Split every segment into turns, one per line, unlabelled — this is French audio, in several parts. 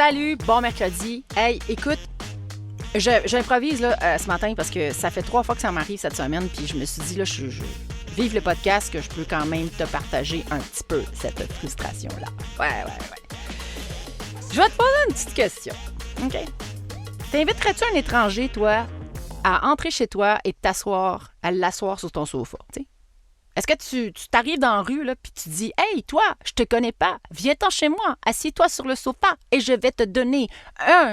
Salut, bon mercredi. Hey, écoute, j'improvise là, ce matin parce que ça fait 3 fois que ça m'arrive cette semaine, puis je me suis dit, là, je vive le podcast, que je peux quand même te partager un petit peu cette frustration-là. Ouais. Je vais te poser une petite question, OK? T'inviterais-tu un étranger, toi, à entrer chez toi et t'asseoir, à l'asseoir sur ton sofa, tu sais? Est-ce que tu t'arrives dans la rue, là, puis tu dis « Hey, toi, je te connais pas, viens-t'en chez moi, assieds-toi sur le sofa et je vais te donner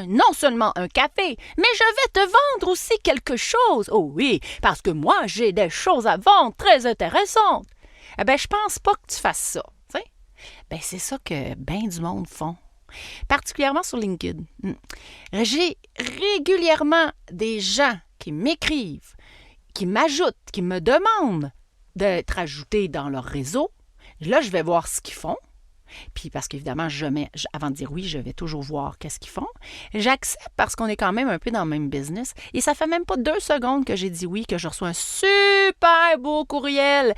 non seulement un café, mais je vais te vendre aussi quelque chose. Oh oui, parce que moi, j'ai des choses à vendre très intéressantes. » Eh bien, je pense pas que tu fasses ça, tu sais. Ben, c'est ça que ben du monde font. Particulièrement sur LinkedIn. J'ai régulièrement des gens qui m'écrivent, qui m'ajoutent, qui me demandent d'être ajoutés dans leur réseau. Là, je vais voir ce qu'ils font. Puis parce qu'évidemment, avant de dire oui, je vais toujours voir qu'est-ce qu'ils font. J'accepte parce qu'on est quand même un peu dans le même business. Et ça fait même pas 2 secondes que j'ai dit oui, que je reçois un super beau courriel.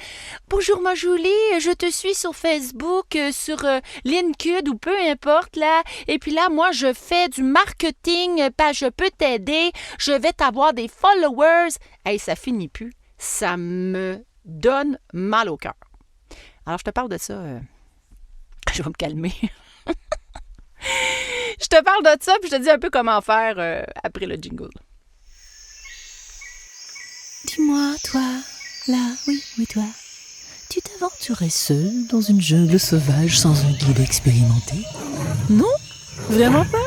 Bonjour ma Julie, je te suis sur Facebook, sur LinkedIn ou peu importe là. Et puis là, moi, je fais du marketing, je peux t'aider. Je vais t'avoir des followers. Hey, ça finit plus. Ça me donne mal au cœur. Alors, je te parle de ça. Je vais me calmer. Je te parle de ça, puis je te dis un peu comment faire après le jingle.
Dis-moi, toi, là, oui, toi, tu t'aventurais seul dans une jungle sauvage sans un guide expérimenté? Non? Vraiment pas?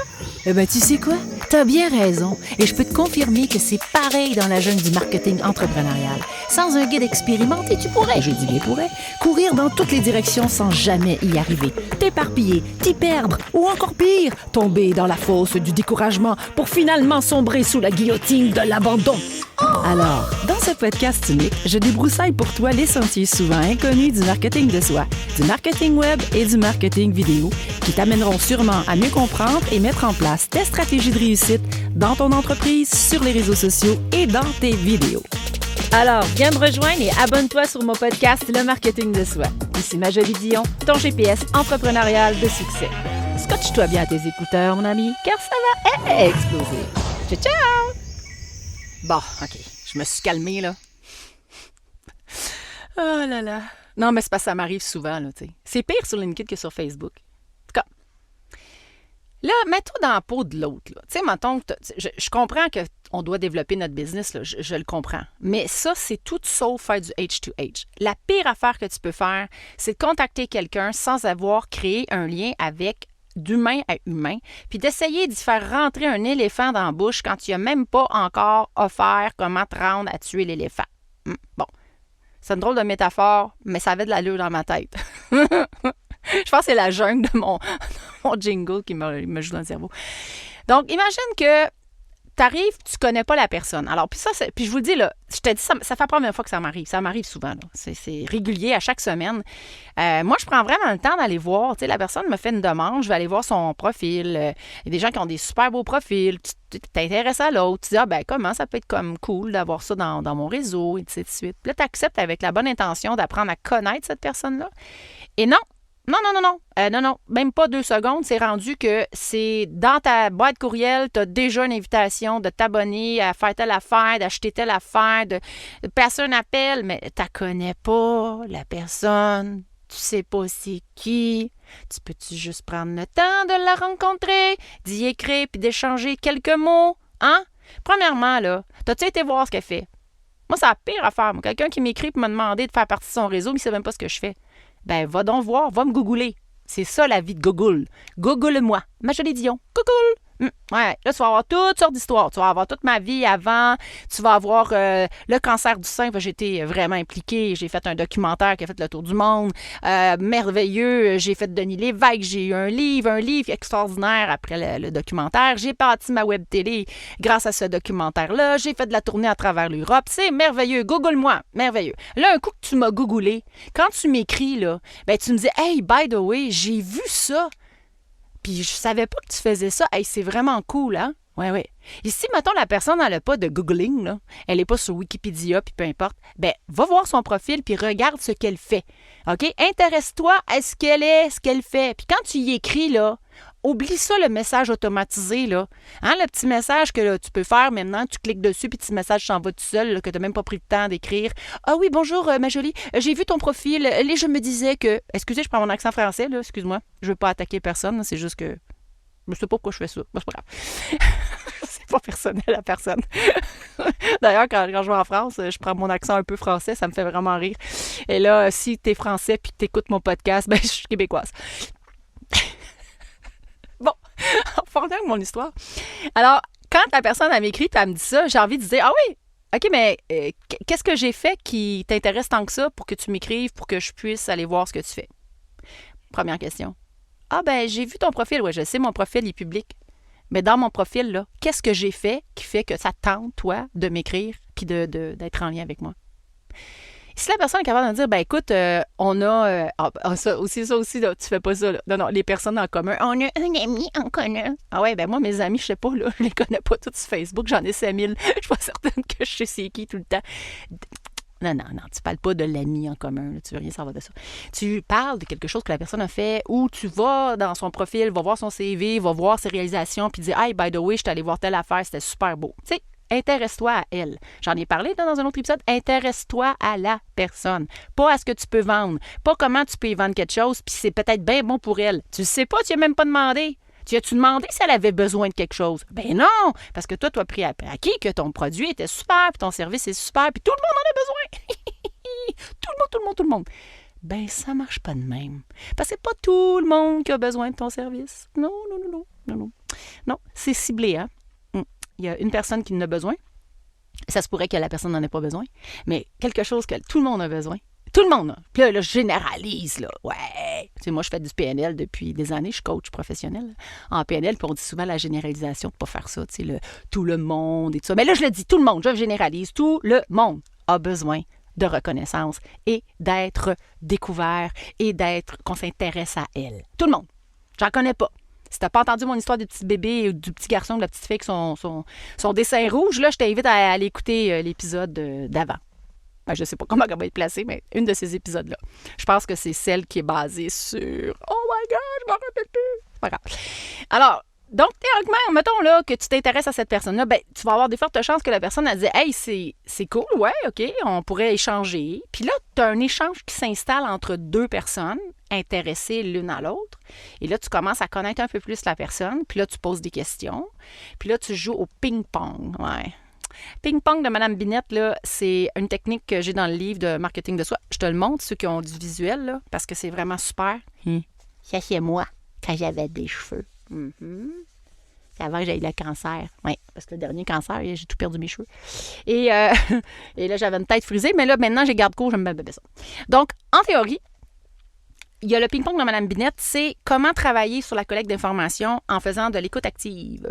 Eh ben, tu sais quoi? T'as bien raison. Et je peux te confirmer que c'est pareil dans la jungle du marketing entrepreneurial. Sans un guide expérimenté, tu pourrais, je dis bien pourrais, courir dans toutes les directions sans jamais y arriver. T'éparpiller, t'y perdre, ou encore pire, tomber dans la fosse du découragement pour finalement sombrer sous la guillotine de l'abandon. Alors, dans ce podcast unique, je débroussaille pour toi les sentiers souvent inconnus du marketing de soi, du marketing web et du marketing vidéo qui t'amèneront sûrement à mieux comprendre et mettre en place tes stratégies de réussite dans ton entreprise, sur les réseaux sociaux et dans tes vidéos.
Alors, viens me rejoindre et abonne-toi sur mon podcast Le Marketing de Soi. Ici Majolie Dion, ton GPS entrepreneurial de succès. Scotche-toi bien à tes écouteurs, mon ami, car ça va exploser. Ciao, ciao! Bon, OK, je me suis calmée, là. Oh là là. Non, mais c'est parce que ça m'arrive souvent, là, tu sais. C'est pire sur LinkedIn que sur Facebook. En tout cas, là, mets-toi dans la peau de l'autre, là. Tu sais, mettons, je comprends qu'on doit développer notre business, là, je le comprends. Mais ça, c'est tout sauf faire du H2H. La pire affaire que tu peux faire, c'est de contacter quelqu'un sans avoir créé un lien avec d'humain à humain, puis d'essayer d'y faire rentrer un éléphant dans la bouche quand tu n'as même pas encore offert comment te rendre à tuer l'éléphant. Bon, c'est une drôle de métaphore, mais ça avait de l'allure dans ma tête. Je pense que c'est la jungle de mon jingle qui me joue dans le cerveau. Donc, imagine que t'arrives, tu connais pas la personne. Alors, puis je vous le dis, là, je te dis, ça fait la première fois que ça m'arrive. Ça m'arrive souvent, là. C'est régulier à chaque semaine. Moi, je prends vraiment le temps d'aller voir. Tu sais, la personne me fait une demande, je vais aller voir son profil. Il y a des gens qui ont des super beaux profils. Tu t'intéresses à l'autre. Tu dis, comment ça peut être comme cool d'avoir ça dans mon réseau, et ainsi de suite. Puis là, tu acceptes avec la bonne intention d'apprendre à connaître cette personne-là. Et non, même pas 2 secondes, c'est rendu que c'est dans ta boîte courriel, tu as déjà une invitation de t'abonner à faire telle affaire, d'acheter telle affaire, de passer un appel, mais tu connais pas la personne, tu sais pas c'est qui. Tu peux-tu juste prendre le temps de la rencontrer, d'y écrire puis d'échanger quelques mots, hein? Premièrement, là, t'as-tu été voir ce qu'elle fait? Moi, c'est la pire affaire. Moi, quelqu'un qui m'écrit pour me demander de faire partie de son réseau, mais il sait même pas ce que je fais. Ben, va donc voir, va me googler. C'est ça, la vie de Google. Google-moi. Majolie Dion. Google. Ouais, là, tu vas avoir toutes sortes d'histoires. Tu vas avoir toute ma vie avant. Tu vas avoir le cancer du sein. J'ai été vraiment impliquée. J'ai fait un documentaire qui a fait le tour du monde. Merveilleux. J'ai fait Denis Lévesque. J'ai eu un livre extraordinaire après le documentaire. J'ai bâti ma web télé grâce à ce documentaire-là. J'ai fait de la tournée à travers l'Europe. C'est merveilleux. Google-moi. Merveilleux. Là, un coup que tu m'as googlé, quand tu m'écris, là, ben, tu me dis, hey, by the way, j'ai vu ça. Puis je savais pas que tu faisais ça. Hey, c'est vraiment cool, hein? Ouais. Ici, mettons, la personne n'a pas de googling, là. Elle n'est pas sur Wikipédia, puis peu importe. Ben, va voir son profil, puis regarde ce qu'elle fait. OK? Intéresse-toi à ce qu'elle fait. Puis quand tu y écris, là, Oublie ça, le message automatisé, là. Hein, le petit message que là, tu peux faire maintenant, tu cliques dessus, puis le petit message s'en va tout seul, là, que tu n'as même pas pris le temps d'écrire. « Ah oui, bonjour, ma jolie, j'ai vu ton profil, et je me disais que... » Excusez, je prends mon accent français, là, excuse-moi. Je veux pas attaquer personne, là, c'est juste que... Je sais pas pourquoi je fais ça. Bon, c'est pas grave. C'est pas personnel à personne. D'ailleurs, quand je vais en France, je prends mon accent un peu français, ça me fait vraiment rire. Et là, si t'es français puis que t'écoutes mon podcast, ben je suis québécoise. Bon, en revenant avec mon histoire. Alors, quand la personne elle m'écrit, elle me dit ça, j'ai envie de dire, ah oui, OK, mais qu'est-ce que j'ai fait qui t'intéresse tant que ça pour que tu m'écrives, pour que je puisse aller voir ce que tu fais? Première question. Ah ben, j'ai vu ton profil. Oui, je sais, mon profil est public. Mais dans mon profil, là, qu'est-ce que j'ai fait qui fait que ça tente, toi, de m'écrire puis d'être en lien avec moi? Si la personne est capable de me dire, ben écoute, on a... ça aussi, là, tu fais pas ça. Là. Non, les personnes en commun. On a un ami en commun. Ah ouais, ben moi, mes amis, je sais pas, là, je les connais pas tous sur Facebook. J'en ai 5000. Je suis pas certaine que je sais c'est qui tout le temps. Non, tu parles pas de l'ami en commun, là, tu veux rien savoir de ça. Tu parles de quelque chose que la personne a fait ou tu vas dans son profil, va voir son CV, va voir ses réalisations puis dire « Hey, by the way, je suis allée voir telle affaire, c'était super beau. » Tu sais, intéresse-toi à elle. J'en ai parlé dans un autre épisode. Intéresse-toi à la personne. Pas à ce que tu peux vendre. Pas comment tu peux y vendre quelque chose puis c'est peut-être bien bon pour elle. Tu le sais pas, tu n'as même pas demandé. Tu as-tu demandé si elle avait besoin de quelque chose? Ben non! Parce que toi, tu as pris à acquis que ton produit était super, puis ton service est super, puis tout le monde en a besoin. Tout le monde. Ben, ça marche pas de même. Parce que c'est pas tout le monde qui a besoin de ton service. Non. Non, c'est ciblé, hein? Il y a une personne qui en a besoin. Ça se pourrait que la personne n'en ait pas besoin. Mais quelque chose que tout le monde a besoin. Tout le monde, là. Puis là, je généralise, là. Ouais. Tu sais, moi, je fais du PNL depuis des années. Je suis coach professionnel en PNL. Puis on dit souvent la généralisation de ne pas faire ça. Tu sais, tout le monde et tout ça. Mais là, je le dis, tout le monde. Je généralise. Tout le monde a besoin de reconnaissance et d'être découvert et qu'on s'intéresse à elle. Tout le monde. J'en connais pas. Si t'as pas entendu mon histoire du petit bébé ou du petit garçon ou de la petite fille avec son dessin rouge, là, je t'invite à aller écouter l'épisode d'avant. Ben, je ne sais pas comment elle va être placée, mais une de ces épisodes-là. Je pense que c'est celle qui est basée sur « Oh my God, je m'en rappelle plus! » C'est pas grave. Alors, donc, théoriquement, mettons là, que tu t'intéresses à cette personne-là, ben, tu vas avoir des fortes chances que la personne elle dise « Hey, c'est cool, ouais, OK, on pourrait échanger. » Puis là, tu as un échange qui s'installe entre deux personnes intéressées l'une à l'autre. Et là, tu commences à connaître un peu plus la personne. Puis là, tu poses des questions. Puis là, tu joues au ping-pong. Ouais. Ping-pong de Mme Binette, là, c'est une technique que j'ai dans le livre de marketing de soi. Je te le montre, ceux qui ont du visuel, là, parce que c'est vraiment super. Ça, c'est moi, quand j'avais des cheveux. C'est avant que j'aie le cancer. Oui, parce que le dernier cancer, j'ai tout perdu mes cheveux. Et là, j'avais une tête frisée, mais là, maintenant, j'ai garde court, j'aime bien ça. Donc, en théorie, il y a le ping-pong de Mme Binette, c'est comment travailler sur la collecte d'informations en faisant de l'écoute active.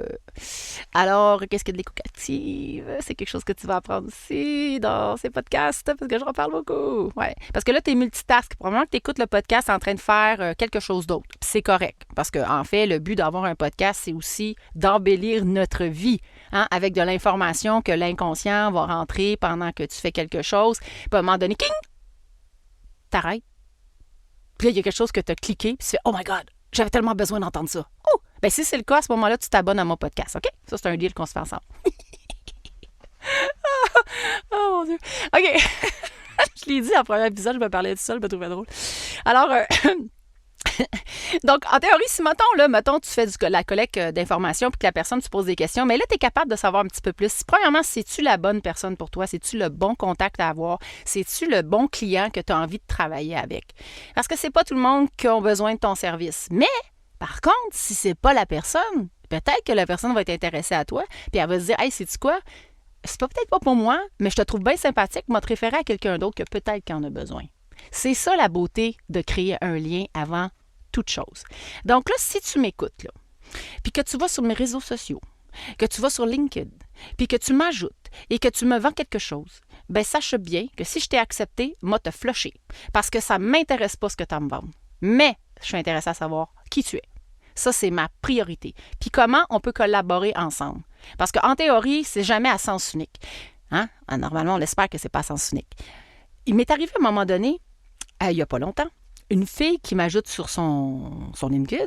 Alors, qu'est-ce que de l'écoute active? C'est quelque chose que tu vas apprendre aussi dans ces podcasts, parce que j'en parle beaucoup. Ouais. Parce que là, tu es multitask. Probablement que tu écoutes le podcast en train de faire quelque chose d'autre. Puis c'est correct, parce qu'en fait, le but d'avoir un podcast, c'est aussi d'embellir notre vie, hein, avec de l'information que l'inconscient va rentrer pendant que tu fais quelque chose. Puis à un moment donné, king! T'arrêtes. Puis là, il y a quelque chose que tu as cliqué, puis tu fais « Oh my God, j'avais tellement besoin d'entendre ça. » Oh! Bien, si c'est le cas, à ce moment-là, tu t'abonnes à mon podcast, OK? Ça, c'est un deal qu'on se fait ensemble. Oh mon Dieu. OK. Je l'ai dit en premier épisode, je me parlais tout seul, je me trouvais drôle. Alors, donc, en théorie, si, mettons, tu fais la collecte d'informations puis que la personne te pose des questions, mais là, tu es capable de savoir un petit peu plus. Premièrement, c'est-tu la bonne personne pour toi? C'est-tu le bon contact à avoir? C'est-tu le bon client que tu as envie de travailler avec? Parce que c'est pas tout le monde qui a besoin de ton service. Mais, par contre, si c'est pas la personne, peut-être que la personne va être intéressée à toi puis elle va se dire « Hey, sais-tu quoi? C'est peut-être pas pour moi, mais je te trouve bien sympathique, m'a te référer à quelqu'un d'autre que peut-être qu'il en a besoin. » C'est ça la beauté de créer un lien avant toute chose. Donc là, si tu m'écoutes, là, puis que tu vas sur mes réseaux sociaux, que tu vas sur LinkedIn, puis que tu m'ajoutes et que tu me vends quelque chose, bien, sache bien que si je t'ai accepté, moi te flusher. Parce que ça ne m'intéresse pas ce que tu as à me vendre. Mais je suis intéressée à savoir qui tu es. Ça, c'est ma priorité. Puis comment on peut collaborer ensemble. Parce qu'en théorie, c'est jamais à sens unique. Hein? Normalement, on espère que ce n'est pas à sens unique. Il m'est arrivé à un moment donné, il n'y a pas longtemps, une fille qui m'ajoute sur son LinkedIn,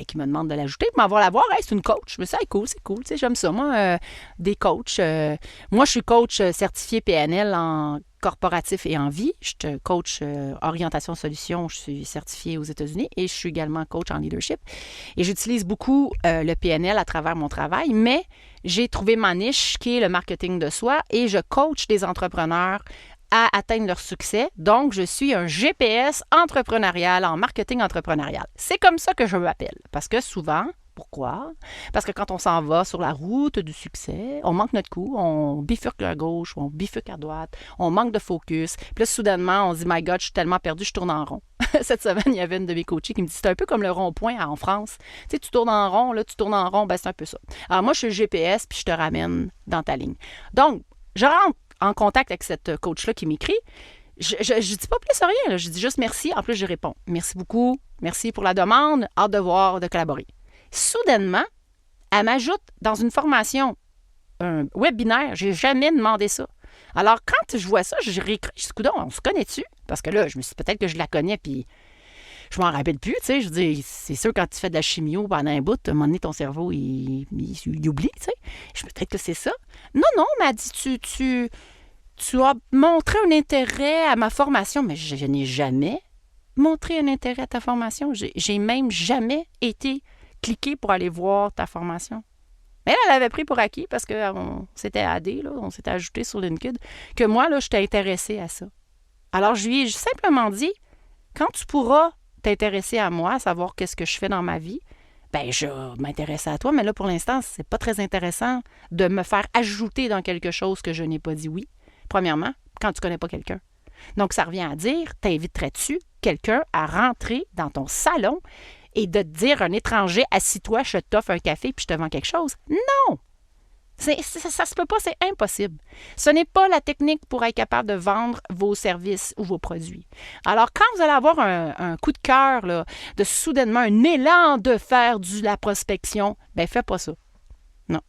qui me demande de l'ajouter, pour m'avoir la voir, hey, c'est une coach. Je me dis, hey, cool, c'est cool, tu sais, j'aime ça. Moi, des coachs. Moi, je suis coach certifié PNL en corporatif et en vie. Je te coach orientation solution. Je suis certifiée aux États-Unis et je suis également coach en leadership. Et j'utilise beaucoup le PNL à travers mon travail, mais j'ai trouvé ma niche qui est le marketing de soi et je coach des entrepreneurs à atteindre leur succès. Donc, je suis un GPS entrepreneurial en marketing entrepreneurial. C'est comme ça que je m'appelle. Parce que souvent, pourquoi? Parce que quand on s'en va sur la route du succès, on manque notre coup, on bifurque à gauche, on bifurque à droite, on manque de focus. Puis là, soudainement, on se dit, my God, je suis tellement perdu, je tourne en rond. Cette semaine, il y avait une de mes coachées qui me dit, c'est un peu comme le rond-point en France. Tu sais, tu tournes en rond, là, tu tournes en rond, c'est un peu ça. Alors moi, je suis le GPS, puis je te ramène dans ta ligne. Donc, je rentre en contact avec cette coach-là qui m'écrit. Je dis pas plus rien, là. Je dis juste merci. En plus, je réponds. Merci beaucoup. Merci pour la demande. Hâte de voir, de collaborer. Soudainement, elle m'ajoute dans une formation, un webinaire. J'ai jamais demandé ça. Alors, quand je vois ça, je réécris. Je dis, coudonc, on se connaît-tu? Parce que là, je me suis dit, peut-être que je la connais, puis je m'en rappelle plus, tu sais. Je dis, c'est sûr, quand tu fais de la chimio pendant un bout, à un moment donné, ton cerveau, il oublie, tu sais. Je me dis, peut-être que c'est ça. Non, mais elle dit, tu as montré un intérêt à ma formation, mais je n'ai jamais montré un intérêt à ta formation. J'ai même jamais été cliquer pour aller voir ta formation. Mais elle avait pris pour acquis parce qu'on s'était addé, là, on s'était ajouté sur LinkedIn, que moi, là, j'étais intéressée à ça. Alors, je lui ai simplement dit, quand tu pourras t'intéresser à moi, savoir qu'est-ce que je fais dans ma vie, je vais m'intéresser à toi, mais là, pour l'instant, c'est pas très intéressant de me faire ajouter dans quelque chose que je n'ai pas dit oui, premièrement, quand tu connais pas quelqu'un. Donc, ça revient à dire, t'inviterais-tu quelqu'un à rentrer dans ton salon et de te dire, un étranger, assis-toi, je t'offre un café puis je te vends quelque chose? Non! Ça se peut pas, c'est impossible. Ce n'est pas la technique pour être capable de vendre vos services ou vos produits. Alors, quand vous allez avoir un coup de cœur, là, de soudainement un élan de faire de la prospection, fais pas ça. Non,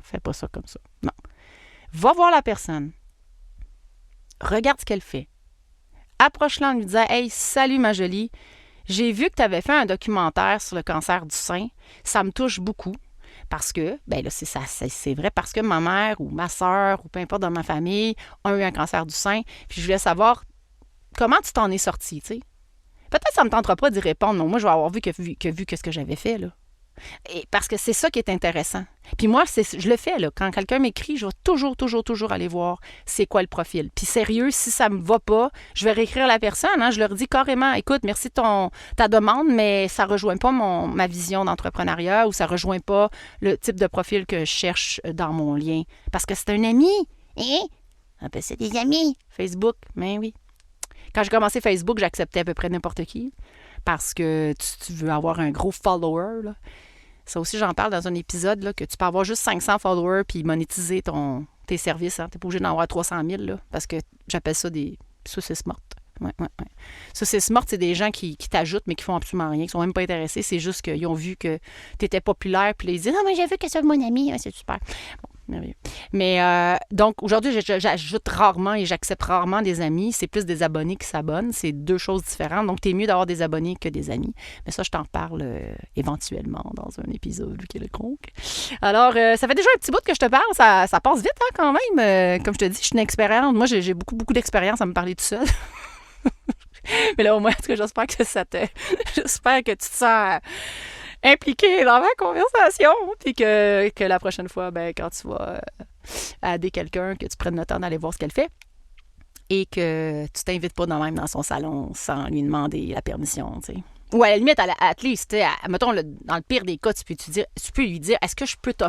fais pas ça comme ça. Non. Va voir la personne. Regarde ce qu'elle fait. Approche-la en lui disant, « Hey, salut ma jolie, j'ai vu que tu avais fait un documentaire sur le cancer du sein. Ça me touche beaucoup. » Parce que, c'est vrai, parce que ma mère ou ma sœur ou peu importe dans ma famille ont eu un cancer du sein. Puis je voulais savoir comment tu t'en es sortie, tu sais. Peut-être que ça ne me tentera pas d'y répondre, non. Moi, je vais avoir vu que ce que j'avais fait, là. Et parce que c'est ça qui est intéressant. Puis moi, je le fais, là. Quand quelqu'un m'écrit, je vais toujours aller voir c'est quoi le profil. Puis sérieux, si ça me va pas, je vais réécrire la personne. Hein, je leur dis carrément, écoute, merci de ta demande, mais ça rejoint pas ma vision d'entrepreneuriat ou ça rejoint pas le type de profil que je cherche dans mon lien. Parce que c'est un ami. Hein? C'est des amis. Facebook, mais oui. Quand j'ai commencé Facebook, j'acceptais à peu près n'importe qui. Parce que tu veux avoir un gros follower, là. Ça aussi, j'en parle dans un épisode, là, que tu peux avoir juste 500 followers puis monétiser tes services. Hein. Tu n'es pas obligé d'en avoir 300 000, là, parce que j'appelle ça des saucisses mortes. Ouais. Saucisses mortes, c'est des gens qui t'ajoutent, mais qui font absolument rien, qui sont même pas intéressés. C'est juste qu'ils ont vu que tu étais populaire, puis là, ils disent « Non, mais j'ai vu que c'est mon ami, c'est super. » Bon, merveilleux. Mais donc, aujourd'hui, j'ajoute rarement et j'accepte rarement des amis. C'est plus des abonnés qui s'abonnent. C'est deux choses différentes. Donc, t'es mieux d'avoir des abonnés que des amis. Mais ça, je t'en reparle éventuellement dans un épisode quelconque. Alors, ça fait déjà un petit bout que je te parle. Ça passe vite, hein, quand même. Comme je te dis, je suis une expérience. Moi, j'ai beaucoup d'expérience à me parler tout seul. Mais là, au moins, en tout cas, j'espère que tu te sens impliqué dans la conversation, puis que la prochaine fois, quand tu vas aider quelqu'un, que tu prennes le temps d'aller voir ce qu'elle fait et que tu t'invites pas même dans son salon sans lui demander la permission, tu sais. Ou à la limite, à least, mettons, dans le pire des cas, tu peux lui dire, est-ce que je peux te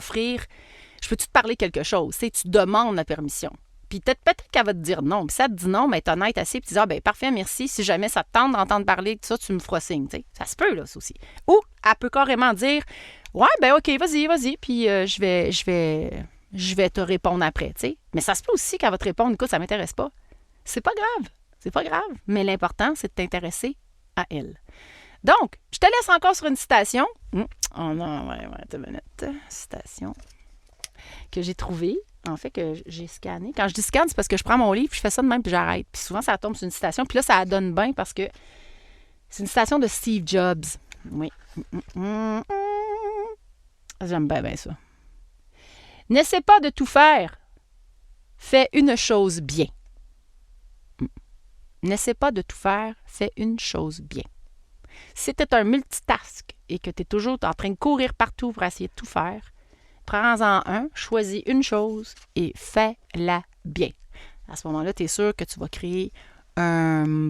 parler quelque chose? Tu demandes la permission. Puis peut-être qu'elle va te dire non. Puis ça te dit non, mais t'es honnête assez. Puis tu dis, parfait, merci. Si jamais ça te tente d'entendre parler de ça, tu me feras signe. T'sais. Ça se peut, là, ça aussi. Ou elle peut carrément dire, ouais, OK, vas-y. Puis je vais te répondre après. T'sais. Mais ça se peut aussi qu'elle va te répondre, écoute, ça m'intéresse pas. C'est pas grave. Mais l'important, c'est de t'intéresser à elle. Donc, je te laisse encore sur une citation. Attends une minute. Citation que j'ai trouvée. En fait, que j'ai scanné. Quand je dis scanne, c'est parce que je prends mon livre, puis je fais ça de même, puis j'arrête. Puis souvent, ça tombe sur une citation. Puis là, ça donne bien parce que C'est une citation de Steve Jobs. Oui. J'aime bien ça. N'essaie pas de tout faire. Fais une chose bien. N'essaie pas de tout faire. Fais une chose bien. Si tu es un multitask et que tu es toujours en train de courir partout pour essayer de tout faire, prends-en un, choisis une chose et fais-la bien. À ce moment-là, tu es sûr que tu vas créer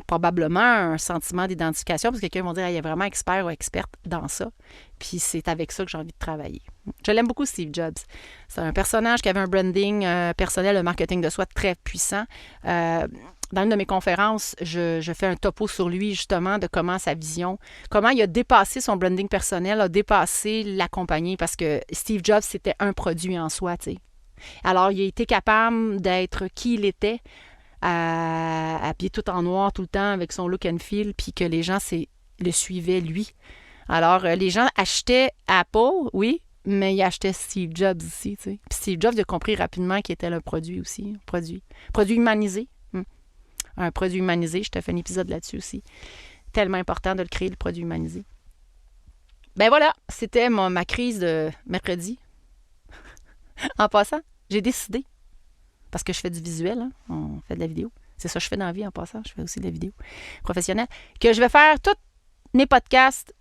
probablement un sentiment d'identification parce que quelqu'un va dire il est vraiment expert ou experte dans ça. Puis c'est avec ça que j'ai envie de travailler. Je l'aime beaucoup, Steve Jobs. C'est un personnage qui avait un branding personnel, un marketing de soi très puissant. Dans une de mes conférences, je fais un topo sur lui, justement, de comment sa vision, comment il a dépassé son branding personnel, a dépassé la compagnie, parce que Steve Jobs, c'était un produit en soi, tu sais. Alors, il a été capable d'être qui il était, habillé tout en noir tout le temps, avec son look and feel, puis que les gens le suivaient, lui. Alors, les gens achetaient Apple, oui, mais ils achetaient Steve Jobs aussi, tu sais. Puis Steve Jobs a compris rapidement qu'il était le produit aussi, produit humanisé. Un produit humanisé, je te fais un épisode là-dessus aussi. Tellement important de le créer, le produit humanisé. Ben voilà, c'était ma crise de mercredi. En passant, j'ai décidé, parce que je fais du visuel, hein, on fait de la vidéo. C'est ça que je fais dans la vie en passant, je fais aussi de la vidéo professionnelle, que je vais faire tous mes podcasts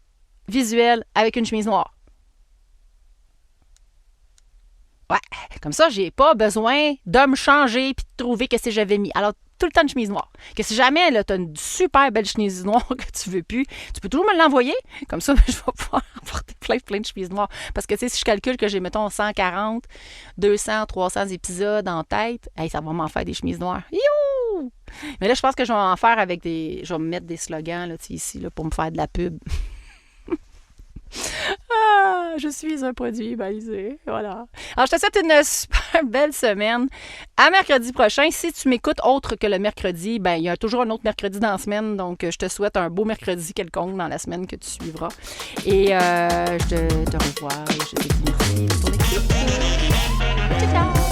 visuels avec une chemise noire. Ouais, comme ça, j'ai pas besoin de me changer et de trouver qu'est-ce que j'avais mis. Alors, tout le temps de chemise noire. Que si jamais tu as une super belle chemise noire que tu veux plus, tu peux toujours me l'envoyer. Comme ça, je vais pouvoir apporter plein de chemises noires. Parce que, tu sais, si je calcule que j'ai, mettons, 140, 200, 300 épisodes en tête, ça va m'en faire des chemises noires. Youhou! Mais là, je pense que je vais en faire avec je vais me mettre des slogans, là, ici, là, pour me faire de la pub. Je suis un produit humanisé. Voilà. Alors, je te souhaite une super belle semaine. À mercredi prochain. Si tu m'écoutes autre que le mercredi, il y a toujours un autre mercredi dans la semaine. Donc, je te souhaite un beau mercredi quelconque dans la semaine que tu suivras. Et je te revois et je te dis merci pour l'écoute. Ciao, ciao!